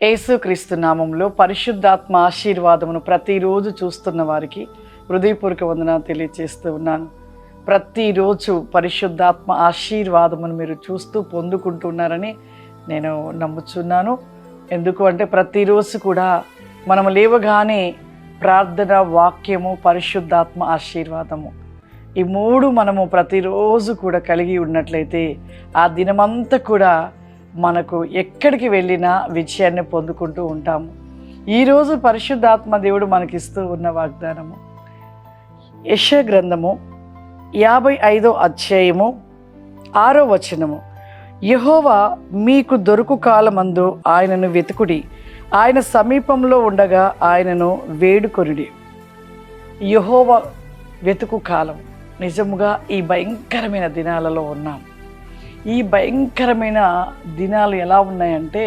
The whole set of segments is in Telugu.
యేసుక్రీస్తు నామంలో పరిశుద్ధాత్మ ఆశీర్వాదమును ప్రతిరోజు చూస్తున్న వారికి హృదయపూర్వక వందనాలు తెలియజేస్తూ ఉన్నాను. ప్రతిరోజు పరిశుద్ధాత్మ ఆశీర్వాదమును మీరు చూస్తూ పొందుకుంటున్నారని నేను నమ్ముచున్నాను. ఎందుకు అంటే ప్రతిరోజు కూడా మనము లేవగానే ప్రార్థన, వాక్యము, పరిశుద్ధాత్మ ఆశీర్వాదము, ఈ మూడు మనము ప్రతిరోజు కూడా కలిగి ఉన్నట్లయితే ఆ దినమంతా కూడా మనకు ఎక్కడికి వెళ్ళినా విజయాన్ని పొందుకుంటూ ఉంటాము. ఈరోజు పరిశుద్ధాత్మ దేవుడు మనకిస్తూ ఉన్న వాగ్దానము యెషయా గ్రంథము 55వ అధ్యాయము 6వ వచనము. యెహోవా మీకు దొరుకు కాలమందు ఆయనను వెతుకుడి, ఆయన సమీపంలో ఉండగా ఆయనను వేడుకొనుడి. యెహోవా వెతుకు కాలం. నిజముగా ఈ భయంకరమైన దినాలలో ఉన్నాం. ఈ భయంకరమైన దినాలు ఎలా ఉన్నాయంటే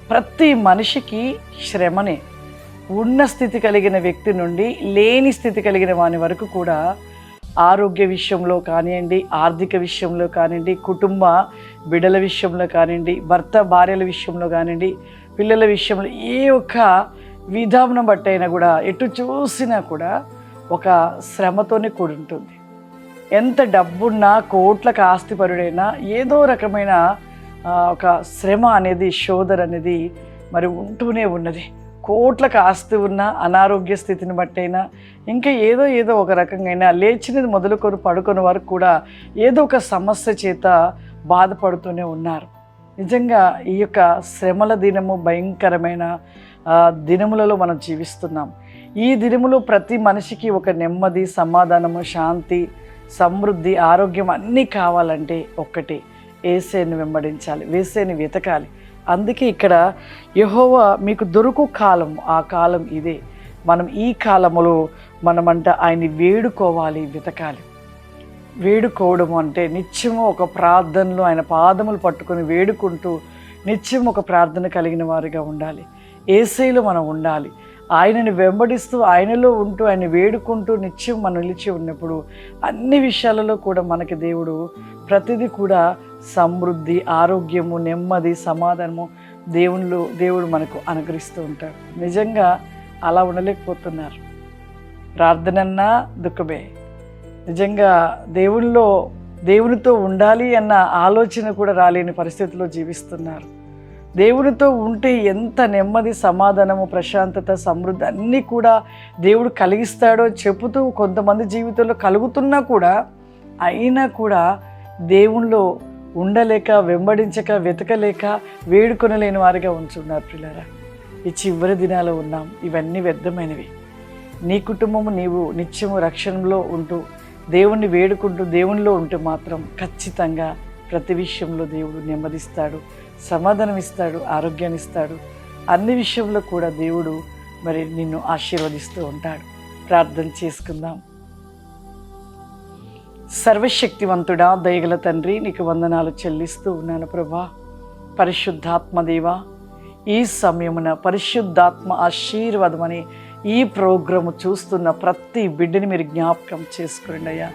ప్రతి మనిషికి శ్రమనే. ఉన్న స్థితి కలిగిన వ్యక్తి నుండి లేని స్థితి కలిగిన వాని వరకు కూడా ఆరోగ్య విషయంలో కానివ్వండి, ఆర్థిక విషయంలో కానివ్వండి, కుటుంబ బిడ్డల విషయంలో కానివ్వండి, భర్త భార్యల విషయంలో కానివ్వండి, పిల్లల విషయంలో ఏ ఒక్క విధానం బట్టైనా కూడా ఎటు చూసినా కూడా ఒక శ్రమతోనే కూడి ఉంటుంది. ఎంత డబ్బున్నా, కోట్లకు ఆస్తిపరుడైనా ఏదో రకమైన ఒక శ్రమ అనేది, శోధన అనేది మరి ఉంటూనే ఉన్నది. కోట్లకు ఆస్తి ఉన్న అనారోగ్య స్థితిని బట్టైనా, ఇంకా ఏదో ఒక రకంగా లేచినది మొదలుకొని పడుకునే వరకు కూడా ఏదో ఒక సమస్య చేత బాధపడుతూనే ఉన్నారు. నిజంగా ఈ యొక్క శ్రమల దినము భయంకరమైన దినములలో మనం జీవిస్తున్నాం. ఈ దినములో ప్రతి మనిషికి ఒక నెమ్మది, సమాధానము, శాంతి, సమృద్ధి, ఆరోగ్యం అన్నీ కావాలంటే ఒక్కటే, యేసేని వెంబడించాలి, యేసేని వెతకాలి. అందుకే ఇక్కడ యెహోవా మీకు దొరుకు కాలం, ఆ కాలం ఇదే. మనం ఈ కాలములో మనమంట ఆయన్ని వేడుకోవాలి, వెతకాలి. వేడుకోవడం అంటే నిత్యము ఒక ప్రార్థనలో ఆయన పాదములు పట్టుకొని వేడుకుంటూ నిత్యం ఒక ప్రార్థన కలిగిన వారిగా ఉండాలి. యేసేలో మనం ఉండాలి. ఆయనని వెంబడిస్తూ, ఆయనలో ఉంటూ, ఆయన వేడుకుంటూ నిత్యం మనం నిలిచి ఉన్నప్పుడు అన్ని విషయాలలో కూడా మనకి దేవుడు ప్రతిదీ కూడా సమృద్ధి, ఆరోగ్యము, నెమ్మది, సమాధానము దేవుడు మనకు అనుగ్రహిస్తూ ఉంటాడు. నిజంగా అలా ఉండలేకపోతున్నారు. ప్రార్థనన్నా దుఃఖమే. నిజంగా దేవునితో ఉండాలి అన్న ఆలోచన కూడా రాలేని పరిస్థితిలో జీవిస్తున్నారు. దేవునితో ఉంటే ఎంత నెమ్మది, సమాధానము, ప్రశాంతత, సమృద్ధి అన్నీ కూడా దేవుడు కలిగిస్తాడో చెబుతూ కొంతమంది జీవితంలో కలుగుతున్నా కూడా, అయినా కూడా దేవునిలో ఉండలేక, వెంబడించక, వెతకలేక, వేడుకొనలేని వారిగా ఉంచున్నారు. పిల్లరా, ఈ చివరి దినాలు ఉన్నాం. ఇవన్నీ వ్యర్థమైనవి. నీ కుటుంబము, నీవు నిత్యము రక్షణలో ఉంటూ దేవుణ్ణి వేడుకుంటూ దేవునిలో ఉంటే మాత్రం ఖచ్చితంగా ప్రతి విషయంలో దేవుడు నెమ్మదిస్తాడు, సమాధానం ఇస్తాడు, ఆరోగ్యాన్ని ఇస్తాడు. అన్ని విషయంలో కూడా దేవుడు మరి నిన్ను ఆశీర్వదిస్తూ ఉంటాడు. ప్రార్థన చేసుకుందాం. సర్వశక్తివంతుడా, దయగల తండ్రి, నీకు వందనాలు చెల్లిస్తూ ఉన్నాను ప్రభా. పరిశుద్ధాత్మదేవా, ఈ సమయమున పరిశుద్ధాత్మ ఆశీర్వాదమని ఈ ప్రోగ్రాము చూస్తున్న ప్రతి బిడ్డని మీరు జ్ఞాపకం చేసుకోండి అయ్యా.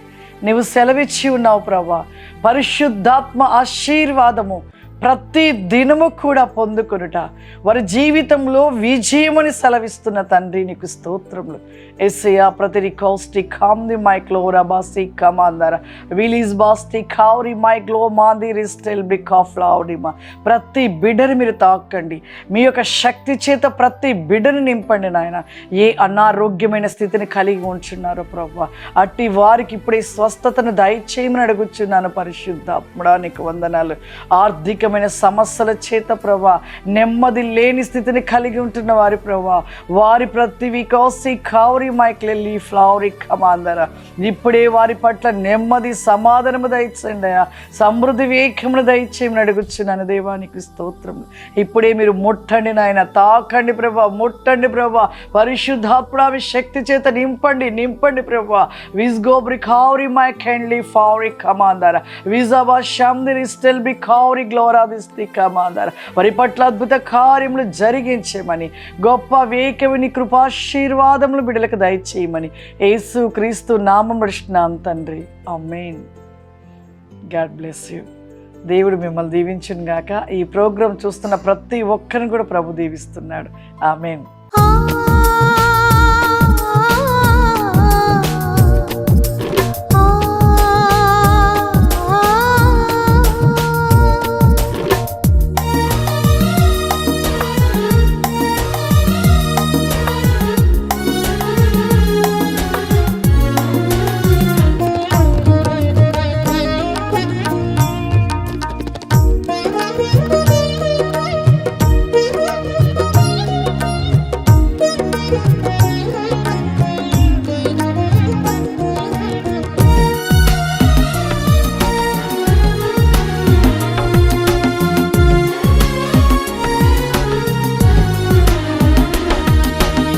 నీవు సెలవిచ్చి ఉన్నావు ప్రభా, పరిశుద్ధాత్మ ఆశీర్వాదము ప్రతి దినము కూడా పొందుకొనుట వారి జీవితంలో విజయమని సెలవిస్తున్న తండ్రి నీకు స్తోత్రములు. యేసయ్యా, ప్రతి రికాస్టి కామ్ది మైక్లోరా బాసి కమాందర విలీజ్ బాస్తి కావురి మైక్లో మాంది రిస్టెల్ బిక్ ఆఫ్ లావుడిమా. ప్రతి బిడ్డని మీరు తాకండి. మీ యొక్క శక్తి చేత ప్రతి బిడ్డని నింపండి నాయన. ఏ అనారోగ్యమైన స్థితిని కలిగి ఉంచున్నారో ప్రభా, అట్టి వారికి ఇప్పుడే స్వస్థతను దయచేయమని అడుగుచున్నాను. పరిశుద్ధాత్ముడా, నీకు వందనాలు. ఆర్థిక సమస్యల చేత ప్రభా, నెమ్మది లేని స్థితిని కలిగి ఉంటున్న వారి ప్రభా, వారి ప్రతి వికాసి కావురి మైక్లెల్లి ఫ్లవరి కమాందర ఇప్పుడే వారి పట్ల నెమ్మది, సమాధానము దయచేయండి అయ్యా. సమృద్ధి వేఖ్యమును దయచేయమని అడుగుచున్నాను దేవా, నీకు స్తోత్రములు. ఇప్పుడే మీరు ముట్టండి నాయన, తాకండి ప్రభా, ముట్టండి ప్రభా. పరిశుద్ధాత్ముడి శక్తి చేత నింపండి ప్రభా. విజ్గోబ్రి కావురి మైకెండ్లీ ఫావరి కమాందర విజాబా షామ్దిని స్టెల్ బి కావురి గ్లోరా వారి పట్ల అద్భుత కార్యములు జరిగించమని, గొప్ప వేకవిని కృపాశీర్వాదములు బిడ్డలకు దయచేయమని యేసు క్రీస్తు నామమున అడుగుచున్నాను తండ్రి. ఆమేన్. God bless you. దేవుడు మిమ్మల్ని దీవించును గాక. ఈ ప్రోగ్రాం చూస్తున్న ప్రతి ఒక్కరిని కూడా ప్రభు దీవిస్తున్నాడు. ఆమేన్.